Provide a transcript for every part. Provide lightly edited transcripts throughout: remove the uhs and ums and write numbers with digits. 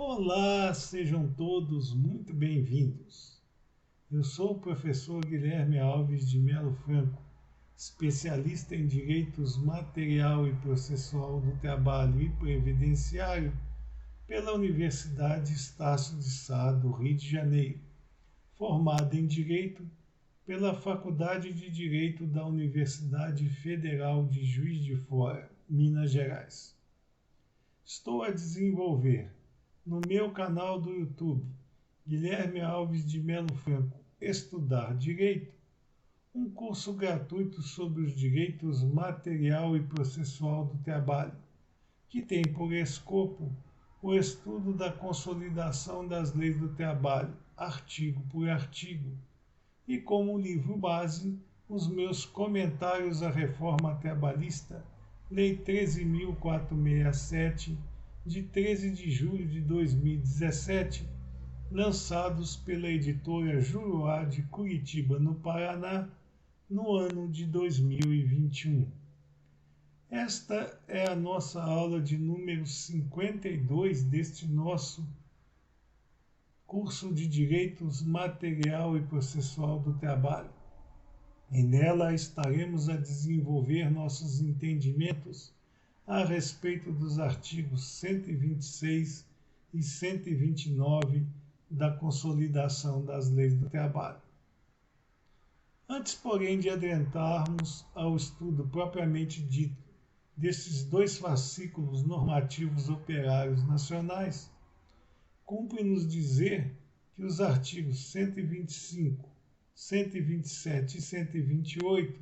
Olá, sejam todos muito bem-vindos. Eu sou o professor Guilherme Alves de Melo Franco, especialista em direitos material e processual do trabalho e previdenciário pela Universidade Estácio de Sá do Rio de Janeiro, formado em Direito pela Faculdade de Direito da Universidade Federal de Juiz de Fora, Minas Gerais. Estou a desenvolver no meu canal do YouTube, Guilherme Alves de Melo Franco, Estudar Direito, um curso gratuito sobre os direitos material e processual do trabalho, que tem por escopo o estudo da consolidação das leis do trabalho, artigo por artigo, e como livro base, os meus comentários à reforma trabalhista, Lei 13.467, de 13 de julho de 2017, lançados pela editora Juruá de Curitiba, no Paraná, no ano de 2021. Esta é a nossa aula de número 52 deste nosso curso de Direitos Material e Processual do Trabalho. E nela estaremos a desenvolver nossos entendimentos a respeito dos artigos 126 e 129 da Consolidação das Leis do Trabalho. Antes, porém, de adentrarmos ao estudo propriamente dito desses dois fascículos normativos operários nacionais, cumpre-nos dizer que os artigos 125, 127 e 128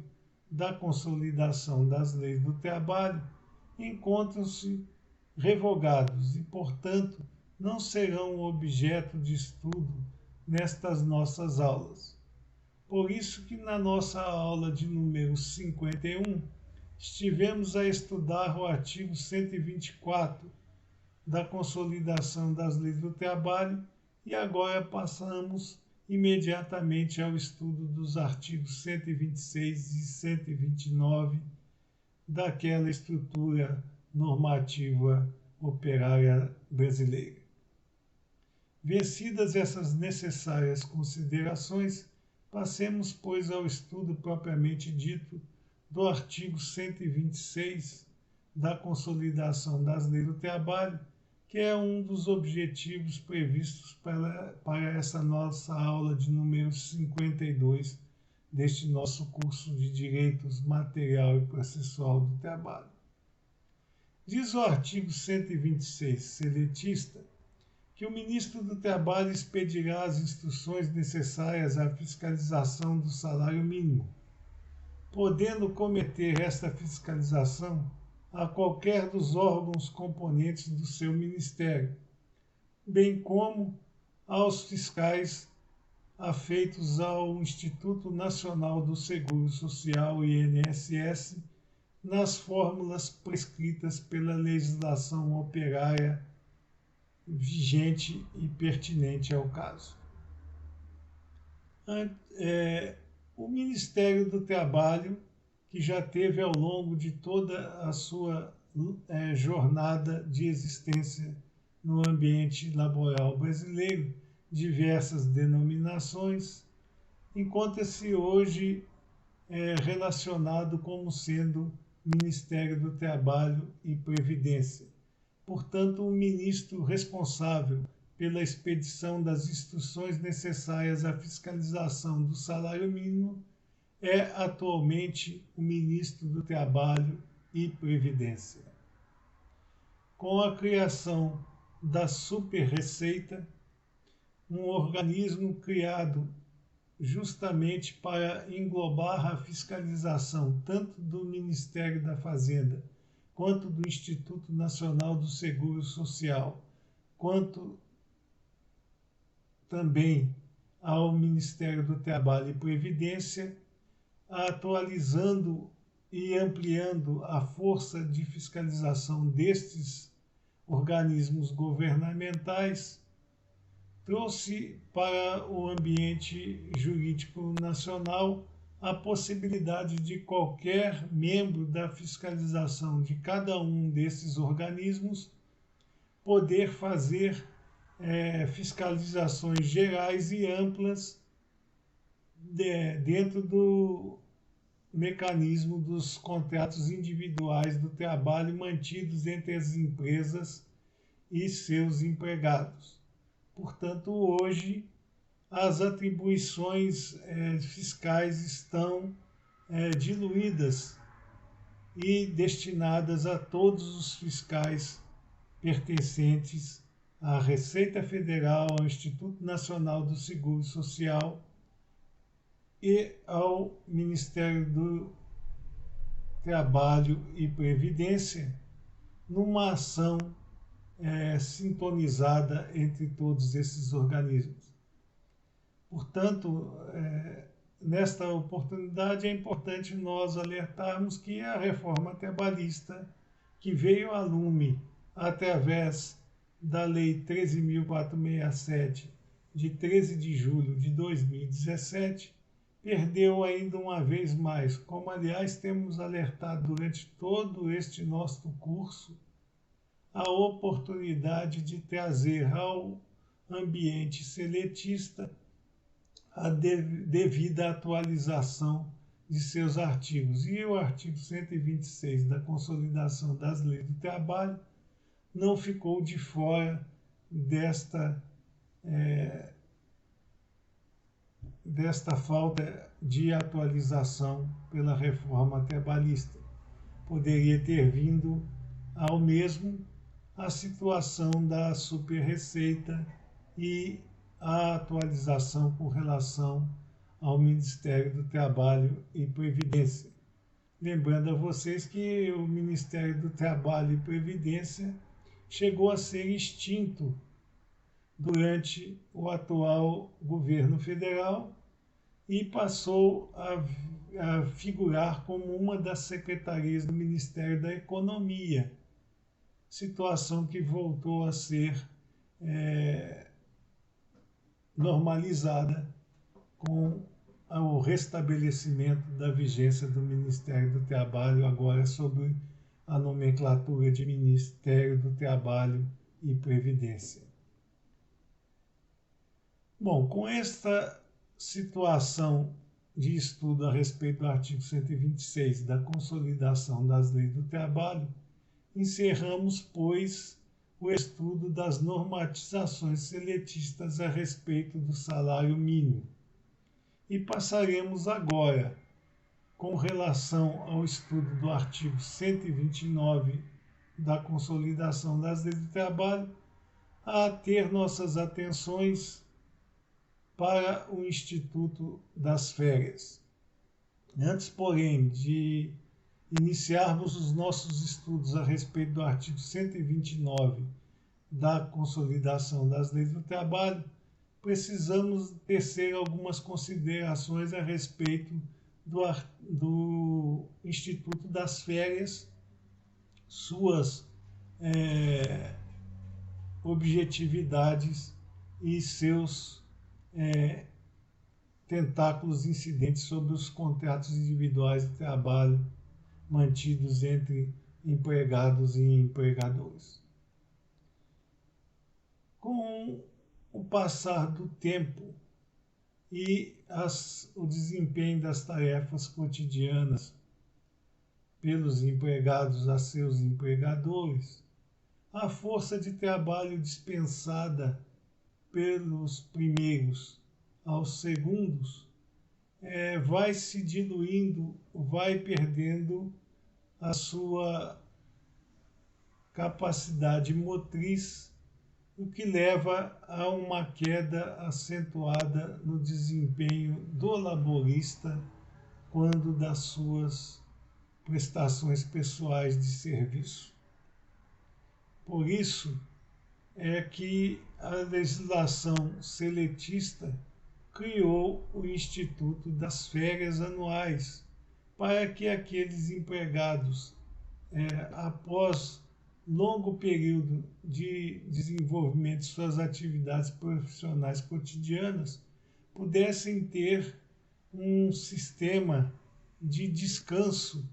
da Consolidação das Leis do Trabalho encontram-se revogados e, portanto, não serão objeto de estudo nestas nossas aulas. Por isso que na nossa aula de número 51 estivemos a estudar o artigo 124 da Consolidação das Leis do Trabalho e agora passamos imediatamente ao estudo dos artigos 126 e 129 daquela estrutura normativa operária brasileira. Vencidas essas necessárias considerações, passemos, pois, ao estudo propriamente dito do artigo 126 da Consolidação das Leis do Trabalho, que é um dos objetivos previstos para essa nossa aula de número 52 deste nosso curso de Direitos Material e Processual do Trabalho. Diz o artigo 126, seletista, que o ministro do Trabalho expedirá as instruções necessárias à fiscalização do salário mínimo, podendo cometer esta fiscalização a qualquer dos órgãos componentes do seu ministério, bem como aos fiscais afeitos ao Instituto Nacional do Seguro Social, INSS, nas fórmulas prescritas pela legislação operária vigente e pertinente ao caso. O Ministério do Trabalho, que já teve ao longo de toda a sua jornada de existência no ambiente laboral brasileiro, diversas denominações, encontra-se hoje relacionado como sendo Ministério do Trabalho e Previdência. Portanto, o ministro responsável pela expedição das instruções necessárias à fiscalização do salário mínimo é atualmente o ministro do Trabalho e Previdência. Com a criação da Super-Receita, um organismo criado justamente para englobar a fiscalização tanto do Ministério da Fazenda, quanto do Instituto Nacional do Seguro Social, quanto também ao Ministério do Trabalho e Previdência, atualizando e ampliando a força de fiscalização destes organismos governamentais, trouxe para o ambiente jurídico nacional a possibilidade de qualquer membro da fiscalização de cada um desses organismos poder fazer fiscalizações gerais e amplas dentro do mecanismo dos contratos individuais do trabalho mantidos entre as empresas e seus empregados. Portanto, hoje, as atribuições fiscais estão diluídas e destinadas a todos os fiscais pertencentes à Receita Federal, ao Instituto Nacional do Seguro Social e ao Ministério do Trabalho e Previdência, numa ação sintonizada entre todos esses organismos. Portanto, nesta oportunidade é importante nós alertarmos que a reforma trabalhista, que veio a lume através da Lei 13.467, de 13 de julho de 2017, perdeu ainda uma vez mais, como aliás temos alertado durante todo este nosso curso, a oportunidade de trazer ao ambiente seletista a devida atualização de seus artigos. E o artigo 126 da Consolidação das Leis do Trabalho não ficou de fora desta falta de atualização pela reforma trabalhista. Poderia ter vindo ao mesmo a situação da super-receita e a atualização com relação ao Ministério do Trabalho e Previdência. Lembrando a vocês que o Ministério do Trabalho e Previdência chegou a ser extinto durante o atual governo federal e passou a figurar como uma das secretarias do Ministério da Economia, situação que voltou a ser normalizada com o restabelecimento da vigência do Ministério do Trabalho, agora sob a nomenclatura de Ministério do Trabalho e Previdência. Bom, com esta situação de estudo a respeito do artigo 126 da Consolidação das Leis do Trabalho, encerramos, pois, o estudo das normatizações seletistas a respeito do salário mínimo. E passaremos agora, com relação ao estudo do artigo 129 da Consolidação das Leis do Trabalho, a ter nossas atenções para o Instituto das Férias. Antes, porém, de iniciarmos os nossos estudos a respeito do artigo 129 da Consolidação das Leis do Trabalho, precisamos tecer algumas considerações a respeito do Instituto das Férias, suas objetividades e seus tentáculos incidentes sobre os contratos individuais de trabalho mantidos entre empregados e empregadores. Com o passar do tempo e o desempenho das tarefas cotidianas pelos empregados a seus empregadores, a força de trabalho dispensada pelos primeiros aos segundos vai se diluindo, vai perdendo a sua capacidade motriz, o que leva a uma queda acentuada no desempenho do laborista quando das suas prestações pessoais de serviço. Por isso é que a legislação seletista criou o Instituto das Férias Anuais, para que aqueles empregados, após longo período de desenvolvimento de suas atividades profissionais cotidianas, pudessem ter um sistema de descanso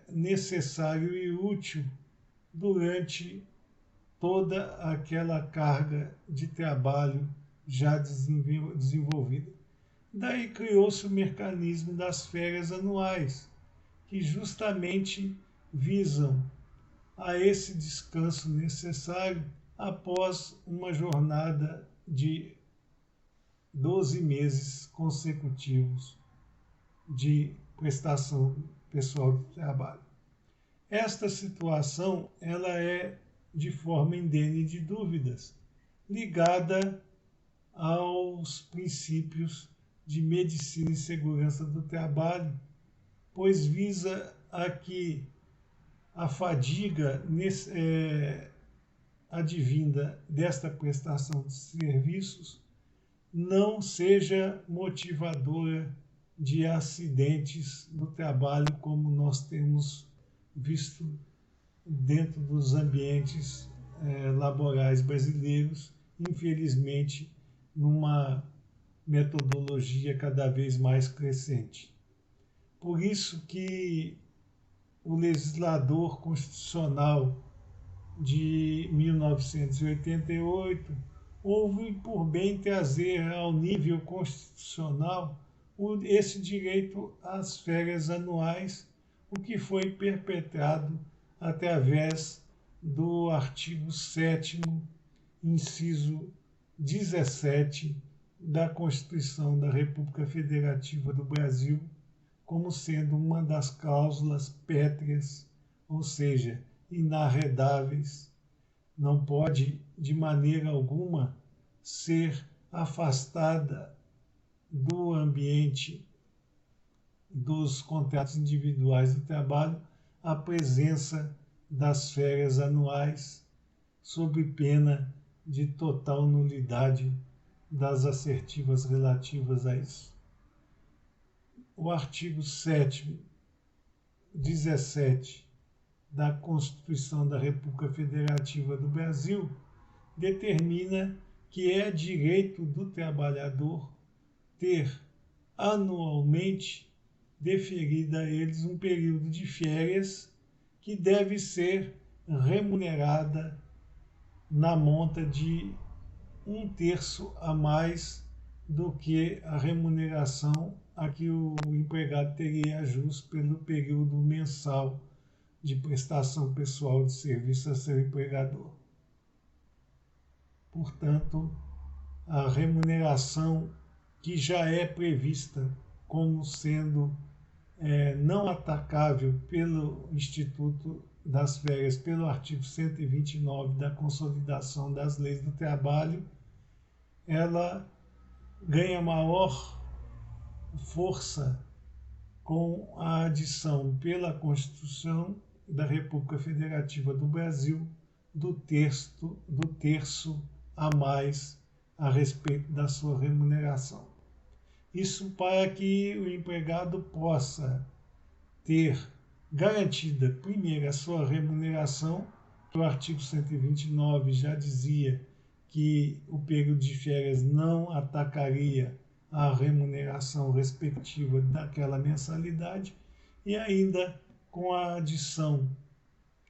necessário e útil durante toda aquela carga de trabalho já desenvolvida. Daí criou-se o mecanismo das férias anuais, que justamente visam a esse descanso necessário após uma jornada de 12 meses consecutivos de prestação pessoal de trabalho. Esta situação ela é de forma indene de dúvidas, ligada aos princípios de medicina e segurança do trabalho, pois visa a que a fadiga advinda desta prestação de serviços não seja motivadora de acidentes do trabalho, como nós temos visto dentro dos ambientes laborais brasileiros, infelizmente, numa metodologia cada vez mais crescente. Por isso que o legislador constitucional de 1988 houve por bem trazer ao nível constitucional esse direito às férias anuais, o que foi perpetrado através do artigo 7º, inciso 17 da Constituição da República Federativa do Brasil, como sendo uma das cláusulas pétreas, ou seja, inarredáveis, não pode de maneira alguma ser afastada do ambiente dos contratos individuais do trabalho a presença das férias anuais, sob pena de total nulidade das assertivas relativas a isso. O artigo 7º, 17 da Constituição da República Federativa do Brasil determina que é direito do trabalhador ter anualmente deferida a eles um período de férias que deve ser remunerada na monta de 1/3 a mais do que a remuneração a que o empregado teria jus pelo período mensal de prestação pessoal de serviço a seu empregador. Portanto, a remuneração que já é prevista como sendo não atacável pelo Instituto das Férias, pelo artigo 129 da Consolidação das Leis do Trabalho, ela ganha maior força com a adição pela Constituição da República Federativa do Brasil do terço a mais a respeito da sua remuneração. Isso para que o empregado possa ter garantida, primeiro, a sua remuneração, que o artigo 129 já dizia que o período de férias não atacaria a remuneração respectiva daquela mensalidade, e ainda com a adição,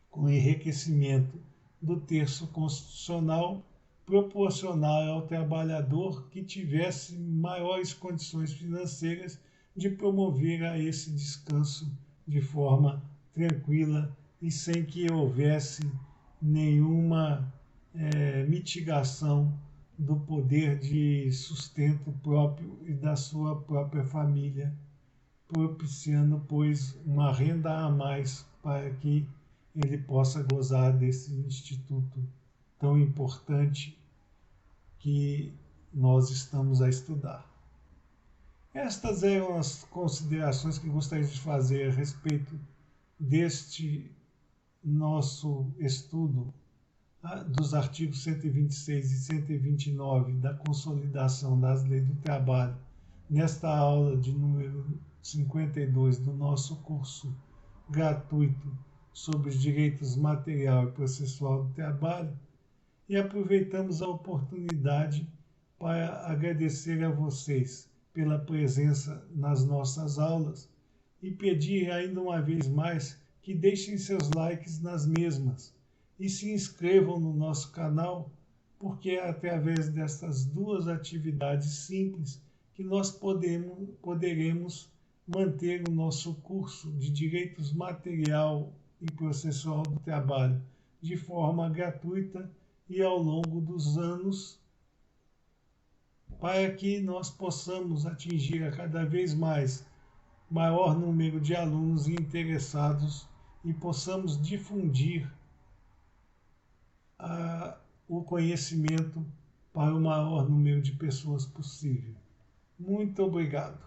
com o enriquecimento do terço constitucional, proporcionar ao trabalhador que tivesse maiores condições financeiras de promover a esse descanso de forma tranquila e sem que houvesse nenhuma mitigação do poder de sustento próprio e da sua própria família, propiciando, pois, uma renda a mais para que ele possa gozar desse instituto tão importante que nós estamos a estudar. Estas eram as considerações que gostaria de fazer a respeito deste nosso estudo dos artigos 126 e 129 da Consolidação das Leis do Trabalho, nesta aula de número 52 do nosso curso gratuito sobre os direitos material e processual do trabalho, e aproveitamos a oportunidade para agradecer a vocês pela presença nas nossas aulas e pedir ainda uma vez mais que deixem seus likes nas mesmas e se inscrevam no nosso canal, porque é através dessas duas atividades simples que nós poderemos manter o nosso curso de Direitos Material e Processual do Trabalho de forma gratuita e ao longo dos anos, para que nós possamos atingir a cada vez mais maior número de alunos interessados e possamos difundir o conhecimento para o maior número de pessoas possível. Muito obrigado.